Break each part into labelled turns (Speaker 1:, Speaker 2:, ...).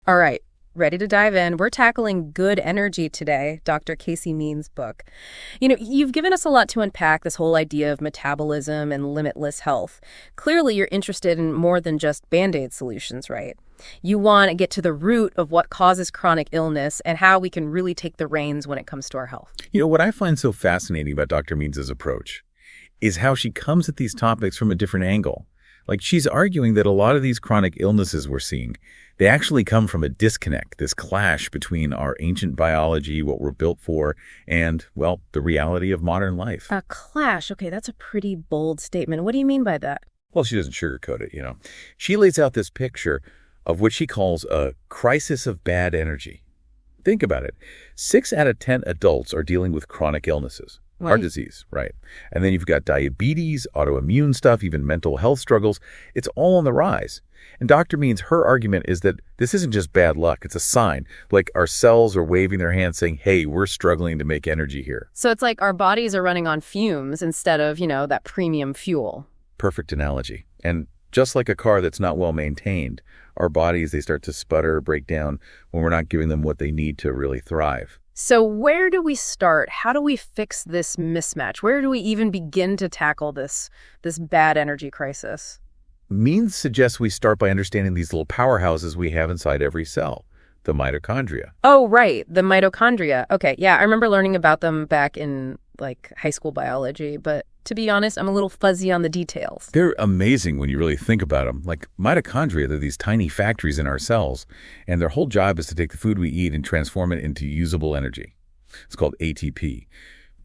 Speaker 1: All right, ready to dive in. We're tackling good energy today, Dr. Casey Means' book. You've given us a lot to unpack, this whole idea of metabolism and limitless health. Clearly, you're interested in more than just Band-Aid solutions, right? You want to get to the root of what causes chronic illness and how we can really take the reins when it comes to our health.
Speaker 2: What I find so fascinating about Dr. Means' approach is how she comes at these topics from a different angle. Like, she's arguing that a lot of these chronic illnesses we're seeing, they actually come from a disconnect, this clash between our ancient biology, what we're built for, and, well, the reality of modern life.
Speaker 1: A clash. Okay, that's a pretty bold statement. What do you mean by that?
Speaker 2: Well, she doesn't sugarcoat it. She lays out this picture of what she calls a crisis of bad energy. Think about it. 6 out of 10 adults are dealing with chronic illnesses.
Speaker 1: Right.
Speaker 2: Heart disease, right? And then you've got diabetes, autoimmune stuff, even mental health struggles. It's all on the rise. And Dr. Means, her argument is that this isn't just bad luck. It's a sign. Like our cells are waving their hands saying, hey, we're struggling to make energy here.
Speaker 1: So it's like our bodies are running on fumes instead of, that premium fuel.
Speaker 2: Perfect analogy. And just like a car that's not well maintained, our bodies, they start to sputter, break down when we're not giving them what they need to really thrive.
Speaker 1: So where do we start? How do we fix this mismatch? Where do we even begin to tackle this bad energy crisis?
Speaker 2: Means suggests we start by understanding these little powerhouses we have inside every cell, the mitochondria.
Speaker 1: Oh, right. The mitochondria. Okay. Yeah, I remember learning about them back in high school biology, but to be honest, I'm a little fuzzy on the details.
Speaker 2: They're amazing when you really think about them. Like mitochondria, they're these tiny factories in our cells, and their whole job is to take the food we eat and transform it into usable energy. It's called ATP.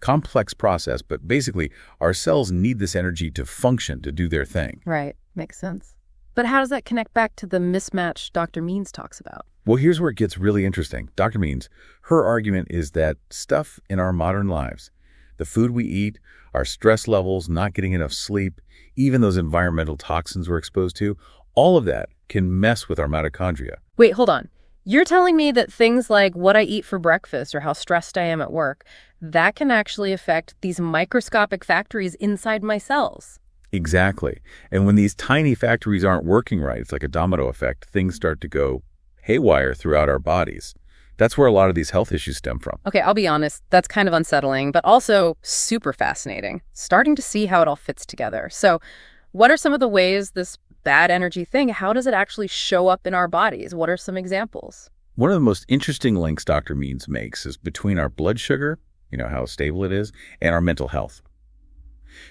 Speaker 2: Complex process, but basically our cells need this energy to function, to do their thing.
Speaker 1: Right. Makes sense. But how does that connect back to the mismatch Dr. Means talks about?
Speaker 2: Well, here's where it gets really interesting. Dr. Means, her argument is that stuff in our modern lives, the food we eat, our stress levels, not getting enough sleep, even those environmental toxins we're exposed to, all of that can mess with our mitochondria.
Speaker 1: Wait, hold on. You're telling me that things like what I eat for breakfast or how stressed I am at work, that can actually affect these microscopic factories inside my cells?
Speaker 2: Exactly. And when these tiny factories aren't working right, it's like a domino effect, things start to go haywire throughout our bodies. That's where a lot of these health issues stem from.
Speaker 1: Okay, I'll be honest, that's kind of unsettling, but also super fascinating. Starting to see how it all fits together. So what are some of the ways this bad energy thing, how does it actually show up in our bodies? What are some examples?
Speaker 2: One of the most interesting links Dr. Means makes is between our blood sugar, how stable it is, and our mental health.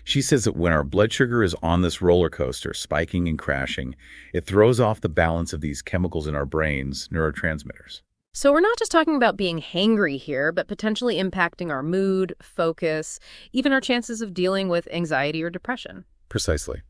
Speaker 2: She says that when our blood sugar is on this roller coaster, spiking and crashing, it throws off the balance of these chemicals in our brains, neurotransmitters.
Speaker 1: So we're not just talking about being hangry here, but potentially impacting our mood, focus, even our chances of dealing with anxiety or depression.
Speaker 2: Precisely.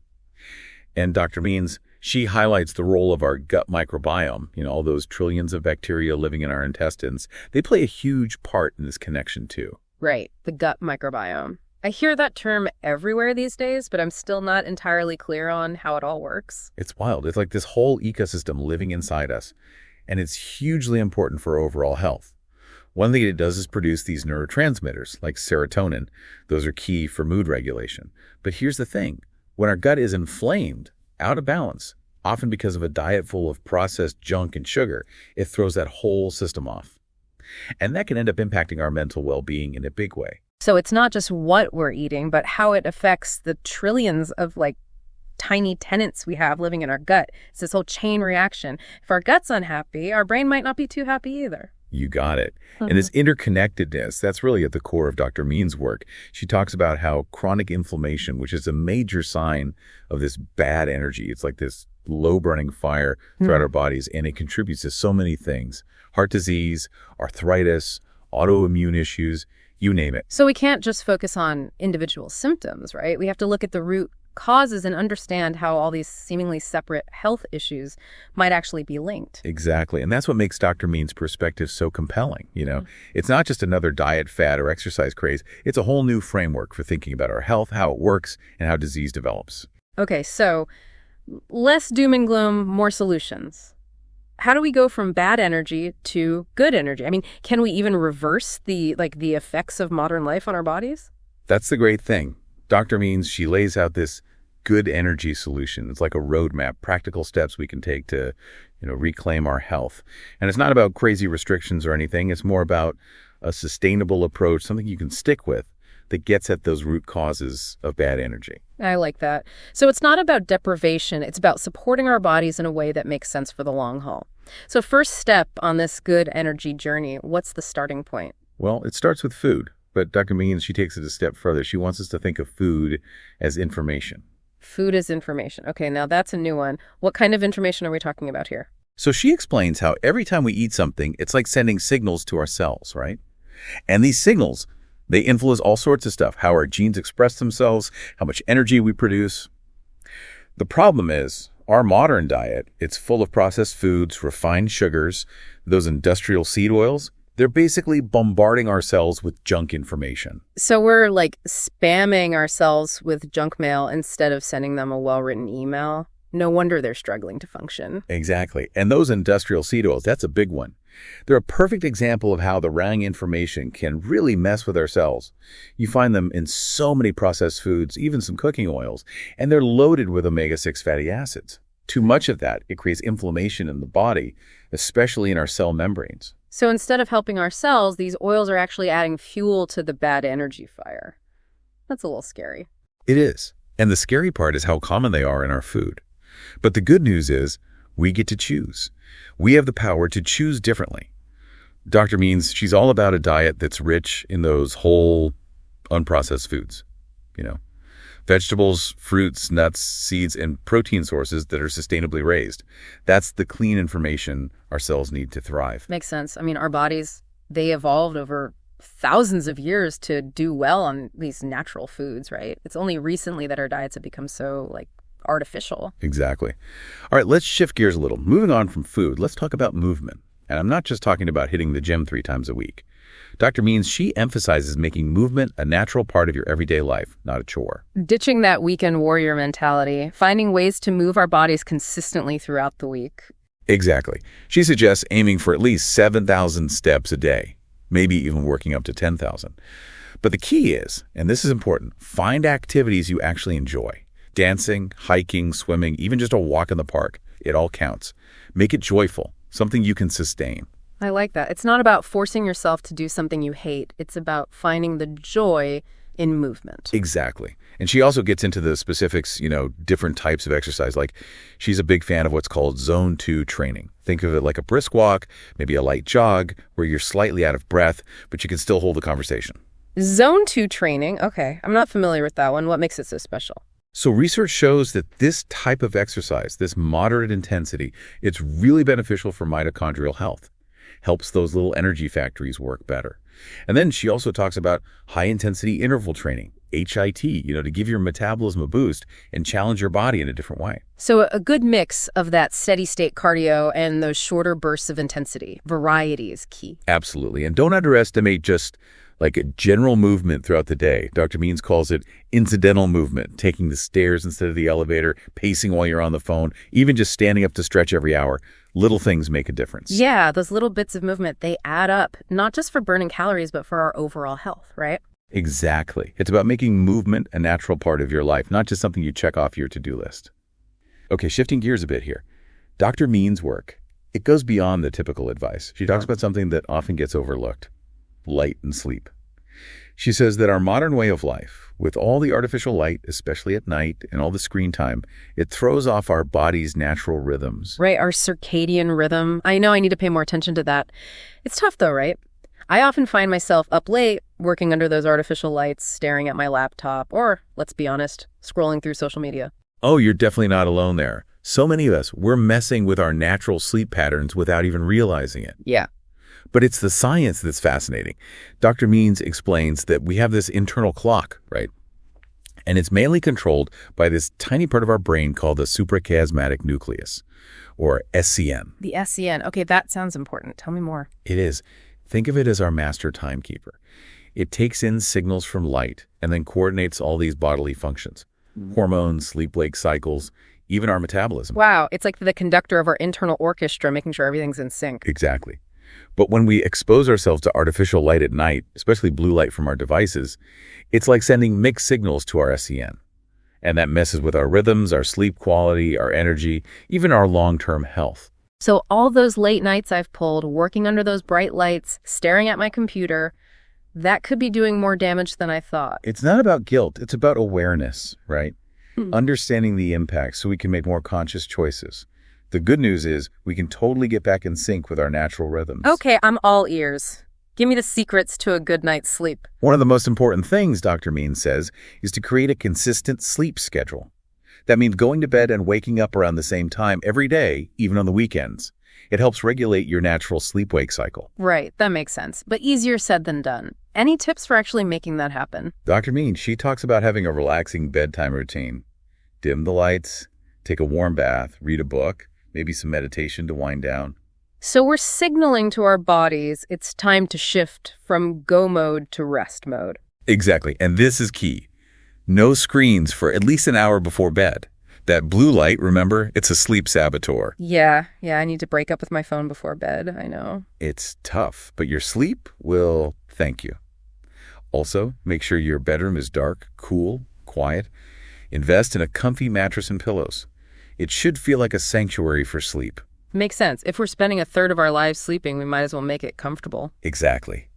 Speaker 2: And Dr. Means, she highlights the role of our gut microbiome, all those trillions of bacteria living in our intestines. They play a huge part in this connection too.
Speaker 1: Right, the gut microbiome. I hear that term everywhere these days, but I'm still not entirely clear on how it all works.
Speaker 2: It's wild. It's like this whole ecosystem living inside us. And it's hugely important for overall health. One thing it does is produce these neurotransmitters, like serotonin. Those are key for mood regulation. But here's the thing. When our gut is inflamed, out of balance, often because of a diet full of processed junk and sugar, it throws that whole system off. And that can end up impacting our mental well-being in a big way.
Speaker 1: So it's not just what we're eating, but how it affects the trillions of tiny tenants we have living in our gut. It's this whole chain reaction. If our gut's unhappy, our brain might not be too happy either.
Speaker 2: You got it. And this interconnectedness, that's really at the core of Dr. Means' work. She talks about how chronic inflammation, which is a major sign of this bad energy, it's like this low-burning fire throughout our bodies, and it contributes to so many things. Heart disease, arthritis, autoimmune issues, you name it.
Speaker 1: So we can't just focus on individual symptoms, right? We have to look at the root causes and understand how all these seemingly separate health issues might actually be linked.
Speaker 2: Exactly. And that's what makes Dr. Means' perspective so compelling. It's not just another diet fad or exercise craze. It's a whole new framework for thinking about our health, how it works, and how disease develops.
Speaker 1: Okay, so less doom and gloom, more solutions. How do we go from bad energy to good energy? I mean, can we even reverse the effects of modern life on our bodies?
Speaker 2: That's the great thing. Dr. Means, she lays out this good energy solution. It's like a roadmap, practical steps we can take to, reclaim our health. And it's not about crazy restrictions or anything. It's more about a sustainable approach, something you can stick with that gets at those root causes of bad energy.
Speaker 1: I like that. So it's not about deprivation. It's about supporting our bodies in a way that makes sense for the long haul. So first step on this good energy journey, what's the starting point?
Speaker 2: Well, it starts with food. But Dr. Means, she takes it a step further. She wants us to think of food as information.
Speaker 1: Food is information. Okay, now that's a new one. What kind of information are we talking about here?
Speaker 2: So she explains how every time we eat something, it's like sending signals to our cells, right? And these signals, they influence all sorts of stuff, how our genes express themselves, how much energy we produce. The problem is, our modern diet, it's full of processed foods, refined sugars, those industrial seed oils. They're basically bombarding our cells with junk information.
Speaker 1: So we're like spamming ourselves with junk mail instead of sending them a well-written email. No wonder they're struggling to function.
Speaker 2: Exactly. And those industrial seed oils, that's a big one. They're a perfect example of how the wrong information can really mess with our cells. You find them in so many processed foods, even some cooking oils, and they're loaded with omega-6 fatty acids. Too much of that, it creates inflammation in the body, especially in our cell membranes.
Speaker 1: So instead of helping our cells, these oils are actually adding fuel to the bad energy fire. That's a little scary.
Speaker 2: It is. And the scary part is how common they are in our food. But the good news is we get to choose. We have the power to choose differently. Dr. Means, she's all about a diet that's rich in those whole, unprocessed foods. Vegetables, fruits, nuts, seeds, and protein sources that are sustainably raised. That's the clean information our cells need to thrive.
Speaker 1: Makes sense. I mean, our bodies, they evolved over thousands of years to do well on these natural foods, right? It's only recently that our diets have become so, artificial.
Speaker 2: Exactly. All right, let's shift gears a little. Moving on from food, let's talk about movement. And I'm not just talking about hitting the gym 3 times a week. Dr. Means, she emphasizes making movement a natural part of your everyday life, not a chore.
Speaker 1: Ditching that weekend warrior mentality, finding ways to move our bodies consistently throughout the week.
Speaker 2: Exactly. She suggests aiming for at least 7,000 steps a day, maybe even working up to 10,000. But the key is, and this is important, find activities you actually enjoy. Dancing, hiking, swimming, even just a walk in the park. It all counts. Make it joyful, something you can sustain.
Speaker 1: I like that. It's not about forcing yourself to do something you hate. It's about finding the joy in movement.
Speaker 2: Exactly. And she also gets into the specifics, different types of exercise. Like, she's a big fan of what's called zone 2 training. Think of it like a brisk walk, maybe a light jog, where you're slightly out of breath, but you can still hold the conversation.
Speaker 1: Zone 2 training. Okay. I'm not familiar with that one. What makes it so special?
Speaker 2: So research shows that this type of exercise, this moderate intensity, it's really beneficial for mitochondrial health. Helps those little energy factories work better. And then she also talks about high-intensity interval training, HIT, to give your metabolism a boost and challenge your body in a different way.
Speaker 1: So a good mix of that steady-state cardio and those shorter bursts of intensity. Variety is key.
Speaker 2: Absolutely. And don't underestimate just like a general movement throughout the day. Dr. Means calls it incidental movement, taking the stairs instead of the elevator, pacing while you're on the phone, even just standing up to stretch every hour. Little things make a difference.
Speaker 1: Yeah, those little bits of movement, they add up, not just for burning calories, but for our overall health, right?
Speaker 2: Exactly. It's about making movement a natural part of your life, not just something you check off your to-do list. Okay, shifting gears a bit here. Dr. Means' work, it goes beyond the typical advice. She talks about something that often gets overlooked, light and sleep. She says that our modern way of life, with all the artificial light, especially at night, and all the screen time, it throws off our body's natural rhythms.
Speaker 1: Right, our circadian rhythm. I know I need to pay more attention to that. It's tough though, right? I often find myself up late, working under those artificial lights, staring at my laptop, or, let's be honest, scrolling through social media.
Speaker 2: Oh, you're definitely not alone there. So many of us, we're messing with our natural sleep patterns without even realizing it.
Speaker 1: Yeah.
Speaker 2: But it's the science that's fascinating. Dr. Means explains that we have this internal clock, right? And it's mainly controlled by this tiny part of our brain called the suprachiasmatic nucleus, or SCN.
Speaker 1: The SCN. Okay, that sounds important. Tell me more.
Speaker 2: It is. Think of it as our master timekeeper. It takes in signals from light and then coordinates all these bodily functions. Hormones, sleep-wake cycles, even our metabolism.
Speaker 1: Wow, it's like the conductor of our internal orchestra, making sure everything's in sync.
Speaker 2: Exactly. But when we expose ourselves to artificial light at night, especially blue light from our devices, it's like sending mixed signals to our SCN. And that messes with our rhythms, our sleep quality, our energy, even our long-term health.
Speaker 1: So all those late nights I've pulled, working under those bright lights, staring at my computer, that could be doing more damage than I thought.
Speaker 2: It's not about guilt. It's about awareness, right? Understanding the impact so we can make more conscious choices. The good news is we can totally get back in sync with our natural rhythms.
Speaker 1: Okay, I'm all ears. Give me the secrets to a good night's sleep.
Speaker 2: One of the most important things, Dr. Means says, is to create a consistent sleep schedule. That means going to bed and waking up around the same time every day, even on the weekends. It helps regulate your natural sleep-wake cycle.
Speaker 1: Right, that makes sense. But easier said than done. Any tips for actually making that happen?
Speaker 2: Dr. Means, she talks about having a relaxing bedtime routine. Dim the lights, take a warm bath, read a book, maybe some meditation to wind down.
Speaker 1: So we're signaling to our bodies it's time to shift from go mode to rest mode.
Speaker 2: Exactly, and this is key. No screens for at least an hour before bed. That blue light, remember, it's a sleep saboteur.
Speaker 1: Yeah, I need to break up with my phone before bed, I know.
Speaker 2: It's tough, but your sleep will thank you. Also, make sure your bedroom is dark, cool, quiet. Invest in a comfy mattress and pillows. It should feel like a sanctuary for sleep.
Speaker 1: Makes sense. If we're spending a third of our lives sleeping, we might as well make it comfortable.
Speaker 2: Exactly.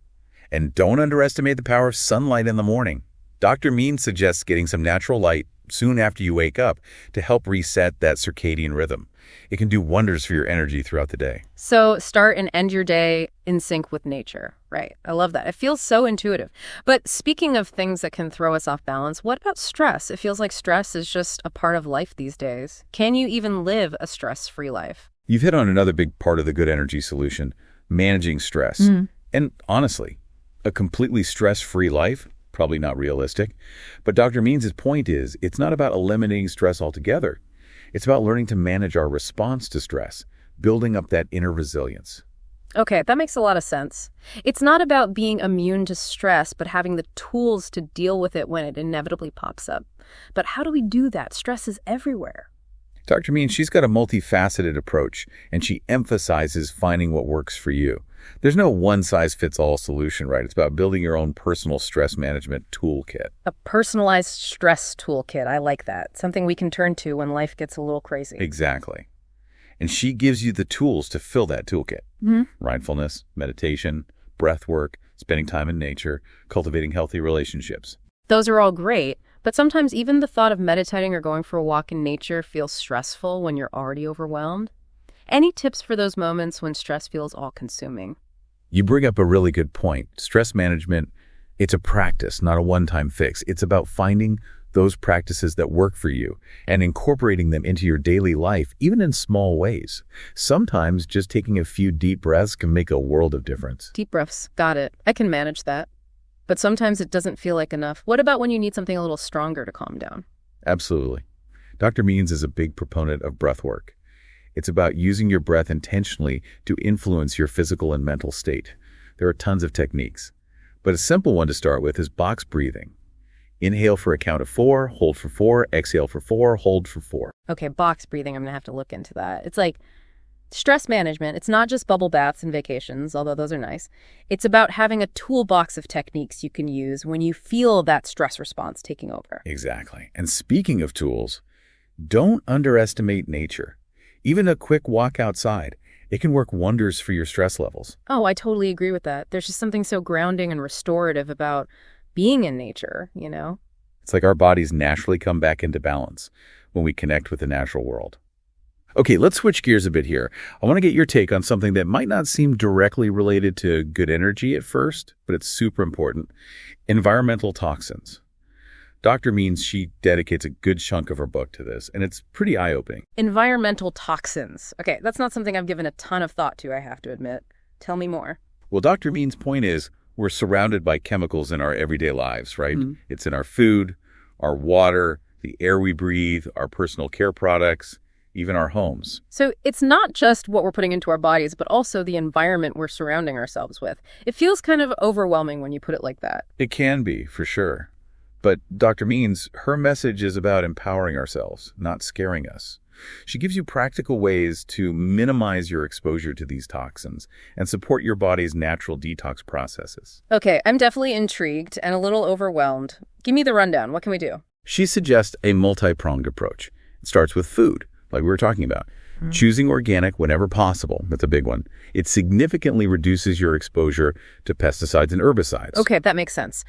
Speaker 2: And don't underestimate the power of sunlight in the morning. Dr. Means suggests getting some natural light soon after you wake up to help reset that circadian rhythm. It can do wonders for your energy throughout the day.
Speaker 1: So start and end your day in sync with nature. Right. I love that. It feels so intuitive. But speaking of things that can throw us off balance, what about stress? It feels like stress is just a part of life these days. Can you even live a stress-free life?
Speaker 2: You've hit on another big part of the good energy solution, managing stress. And honestly, a completely stress-free life, probably not realistic. But Dr. Means' point is, it's not about eliminating stress altogether. It's about learning to manage our response to stress, building up that inner resilience.
Speaker 1: Okay, that makes a lot of sense. It's not about being immune to stress, but having the tools to deal with it when it inevitably pops up. But how do we do that? Stress is everywhere.
Speaker 2: Dr. Means, she's got a multifaceted approach, and she emphasizes finding what works for you. There's no one-size-fits-all solution, right? It's about building your own personal stress management toolkit.
Speaker 1: A personalized stress toolkit. I like that. Something we can turn to when life gets a little crazy.
Speaker 2: Exactly. And she gives you the tools to fill that toolkit. Mindfulness, meditation, breath work, spending time in nature, cultivating healthy relationships.
Speaker 1: Those are all great, but sometimes even the thought of meditating or going for a walk in nature feels stressful when you're already overwhelmed. Any tips for those moments when stress feels all-consuming?
Speaker 2: You bring up a really good point. Stress management, it's a practice, not a one-time fix. It's about finding those practices that work for you and incorporating them into your daily life, even in small ways. Sometimes just taking a few deep breaths can make a world of difference.
Speaker 1: Deep breaths. Got it. I can manage that. But sometimes it doesn't feel like enough. What about when you need something a little stronger to calm down?
Speaker 2: Absolutely. Dr. Means is a big proponent of breath work. It's about using your breath intentionally to influence your physical and mental state. There are tons of techniques, but a simple one to start with is box breathing. Inhale for a count of 4, hold for 4, exhale for 4, hold for 4.
Speaker 1: Okay, box breathing, I'm going to have to look into that. It's like stress management. It's not just bubble baths and vacations, although those are nice. It's about having a toolbox of techniques you can use when you feel that stress response taking over.
Speaker 2: Exactly. And speaking of tools, don't underestimate nature. Even a quick walk outside, it can work wonders for your stress levels.
Speaker 1: Oh, I totally agree with that. There's just something so grounding and restorative about being in nature, you know?
Speaker 2: It's like our bodies naturally come back into balance when we connect with the natural world. Okay, let's switch gears a bit here. I want to get your take on something that might not seem directly related to good energy at first, but it's super important. Environmental toxins. Dr. Means she dedicates a good chunk of her book to this, and it's pretty eye-opening.
Speaker 1: Environmental toxins. Okay, that's not something I've given a ton of thought to, I have to admit. Tell me more.
Speaker 2: Well, Dr. Means' point is we're surrounded by chemicals in our everyday lives, right? It's in our food, our water, the air we breathe, our personal care products, even our homes.
Speaker 1: So it's not just what we're putting into our bodies, but also the environment we're surrounding ourselves with. It feels kind of overwhelming when you put it like that.
Speaker 2: It can be, for sure. But Dr. Means, her message is about empowering ourselves, not scaring us. She gives you practical ways to minimize your exposure to these toxins and support your body's natural detox processes.
Speaker 1: Okay, I'm definitely intrigued and a little overwhelmed. Give me the rundown. What can we do?
Speaker 2: She suggests a multi-pronged approach. It starts with food, like we were talking about. Choosing organic whenever possible, that's a big one. It significantly reduces your exposure to pesticides and herbicides.
Speaker 1: Okay, that makes sense.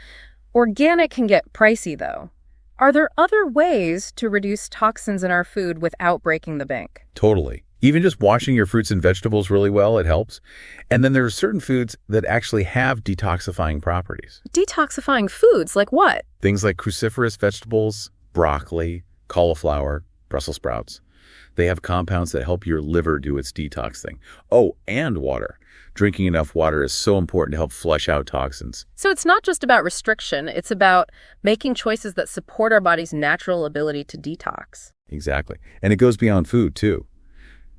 Speaker 1: Organic can get pricey, though. Are there other ways to reduce toxins in our food without breaking the bank?
Speaker 2: Totally. Even just washing your fruits and vegetables really well, it helps. And then there are certain foods that actually have detoxifying properties.
Speaker 1: Detoxifying foods, like what?
Speaker 2: Things like cruciferous vegetables, broccoli, cauliflower, Brussels sprouts. They have compounds that help your liver do its detox thing. Oh, and water. Drinking enough water is so important to help flush out toxins.
Speaker 1: So it's not just about restriction, it's about making choices that support our body's natural ability to detox.
Speaker 2: Exactly. And it goes beyond food, too.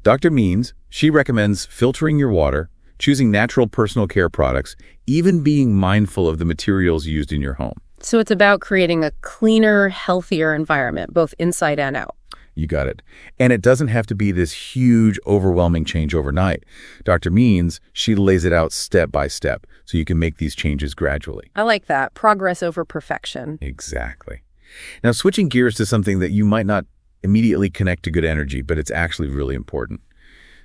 Speaker 2: Dr. Means, she recommends filtering your water, choosing natural personal care products, even being mindful of the materials used in your home.
Speaker 1: So it's about creating a cleaner, healthier environment, both inside and out.
Speaker 2: You got it. And it doesn't have to be this huge, overwhelming change overnight. Dr. Means, she lays it out step by step, so you can make these changes gradually.
Speaker 1: I like that. Progress over perfection.
Speaker 2: Exactly. Now, switching gears to something that you might not immediately connect to good energy, but it's actually really important.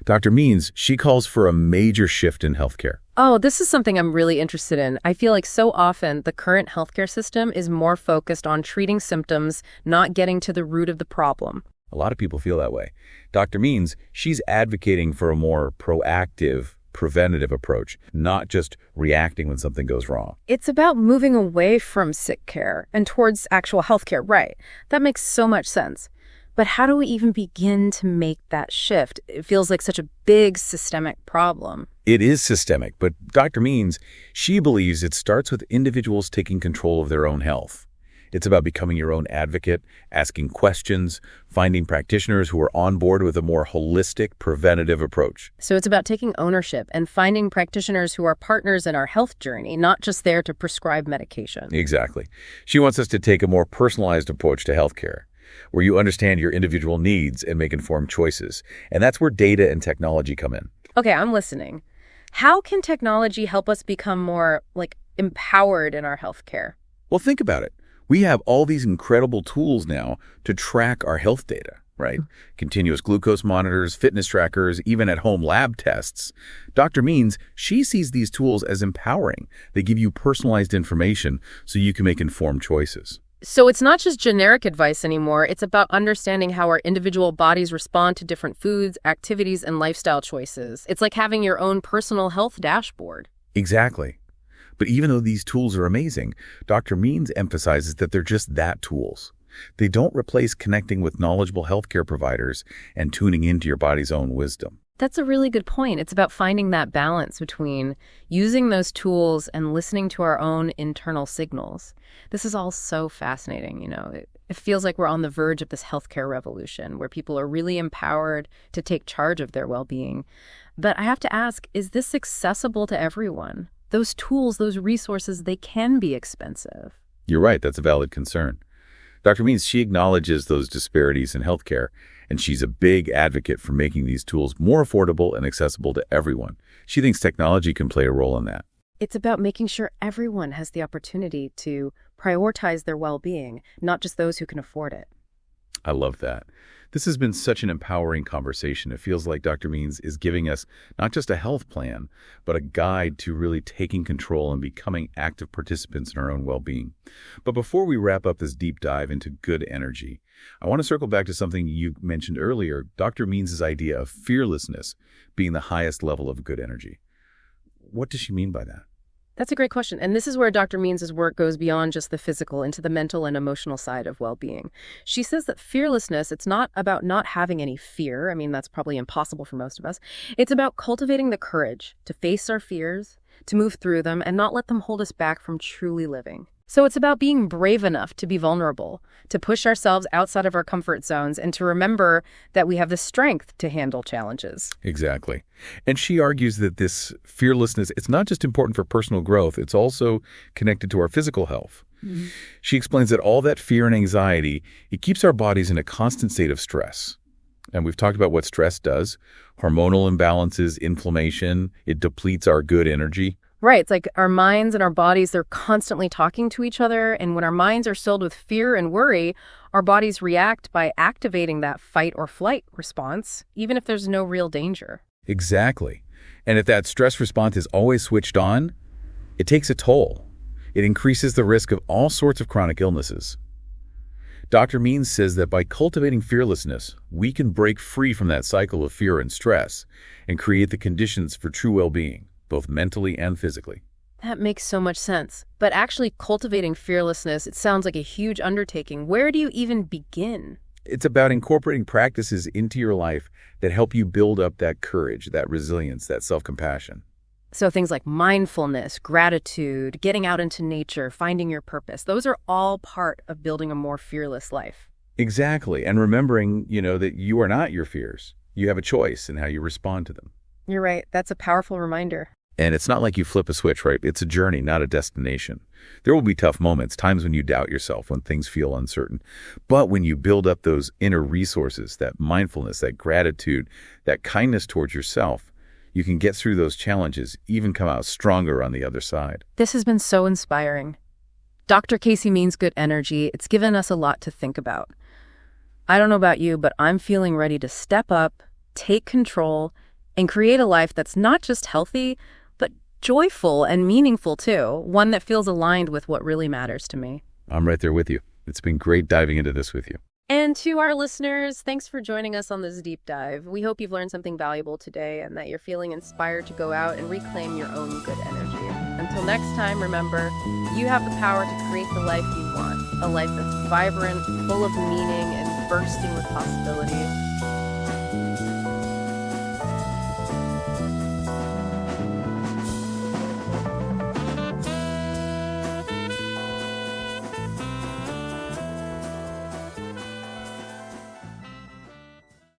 Speaker 2: Dr. Means, she calls for a major shift in healthcare.
Speaker 1: Oh, this is something I'm really interested in. I feel like so often the current healthcare system is more focused on treating symptoms, not getting to the root of the problem.
Speaker 2: A lot of people feel that way. Dr. Means, she's advocating for a more proactive, preventative approach, not just reacting when something goes wrong.
Speaker 1: It's about moving away from sick care and towards actual healthcare, right? That makes so much sense. But how do we even begin to make that shift? It feels like such a big systemic problem.
Speaker 2: It is systemic, but Dr. Means, she believes it starts with individuals taking control of their own health. It's about becoming your own advocate, asking questions, finding practitioners who are on board with a more holistic, preventative approach.
Speaker 1: So it's about taking ownership and finding practitioners who are partners in our health journey, not just there to prescribe medication.
Speaker 2: Exactly. She wants us to take a more personalized approach to healthcare, where you understand your individual needs and make informed choices. And that's where data and technology come in.
Speaker 1: Okay, I'm listening. How can technology help us become more, empowered in our healthcare?
Speaker 2: Well, think about it. We have all these incredible tools now to track our health data, right? Continuous glucose monitors, fitness trackers, even at-home lab tests. Dr. Means, she sees these tools as empowering. They give you personalized information so you can make informed choices.
Speaker 1: So it's not just generic advice anymore. It's about understanding how our individual bodies respond to different foods, activities, and lifestyle choices. It's like having your own personal health dashboard.
Speaker 2: Exactly. But even though these tools are amazing, Dr. Means emphasizes that they're just that, tools. They don't replace connecting with knowledgeable healthcare providers and tuning into your body's own wisdom.
Speaker 1: That's a really good point. It's about finding that balance between using those tools and listening to our own internal signals. This is all so fascinating. It feels like we're on the verge of this healthcare revolution where people are really empowered to take charge of their well-being. But I have to ask, is this accessible to everyone? Those tools, those resources, they can be expensive.
Speaker 2: You're right. That's a valid concern. Dr. Means, she acknowledges those disparities in healthcare, and she's a big advocate for making these tools more affordable and accessible to everyone. She thinks technology can play a role in that.
Speaker 1: It's about making sure everyone has the opportunity to prioritize their well-being, not just those who can afford it.
Speaker 2: I love that. This has been such an empowering conversation. It feels like Dr. Means is giving us not just a health plan, but a guide to really taking control and becoming active participants in our own well-being. But before we wrap up this deep dive into good energy, I want to circle back to something you mentioned earlier, Dr. Means' idea of fearlessness being the highest level of good energy. What does she mean by that?
Speaker 1: That's a great question. And this is where Dr. Means' work goes beyond just the physical into the mental and emotional side of well-being. She says that fearlessness, it's not about not having any fear. I mean, that's probably impossible for most of us. It's about cultivating the courage to face our fears, to move through them, and not let them hold us back from truly living. So it's about being brave enough to be vulnerable, to push ourselves outside of our comfort zones, and to remember that we have the strength to handle challenges.
Speaker 2: Exactly. And she argues that this fearlessness, it's not just important for personal growth, it's also connected to our physical health. Mm-hmm. She explains that all that fear and anxiety, it keeps our bodies in a constant state of stress. And we've talked about what stress does, hormonal imbalances, inflammation, it depletes our good energy,
Speaker 1: Right. It's like our minds and our bodies, they're constantly talking to each other. And when our minds are filled with fear and worry, our bodies react by activating that fight or flight response, even if there's no real danger.
Speaker 2: Exactly. And if that stress response is always switched on, it takes a toll. It increases the risk of all sorts of chronic illnesses. Dr. Means says that by cultivating fearlessness, we can break free from that cycle of fear and stress and create the conditions for true well-being, both mentally and physically.
Speaker 1: That makes so much sense. But actually cultivating fearlessness, it sounds like a huge undertaking. Where do you even begin?
Speaker 2: It's about incorporating practices into your life that help you build up that courage, that resilience, that self-compassion.
Speaker 1: So things like mindfulness, gratitude, getting out into nature, finding your purpose, those are all part of building a more fearless life.
Speaker 2: Exactly. And remembering, that you are not your fears. You have a choice in how you respond to them.
Speaker 1: You're right. That's a powerful reminder.
Speaker 2: And it's not like you flip a switch, right? It's a journey, not a destination. There will be tough moments, times when you doubt yourself, when things feel uncertain. But when you build up those inner resources, that mindfulness, that gratitude, that kindness towards yourself, you can get through those challenges, even come out stronger on the other side.
Speaker 1: This has been so inspiring. Dr. Casey Means Good Energy. It's given us a lot to think about. I don't know about you, but I'm feeling ready to step up, take control, and create a life that's not just healthy, but joyful and meaningful too, one that feels aligned with what really matters to me.
Speaker 2: I'm right there with you. It's been great diving into this with you.
Speaker 1: And to our listeners, thanks for joining us on this deep dive. We hope you've learned something valuable today and that you're feeling inspired to go out and reclaim your own good energy. Until next time, remember, you have the power to create the life you want, a life that's vibrant, full of meaning, and bursting with possibilities.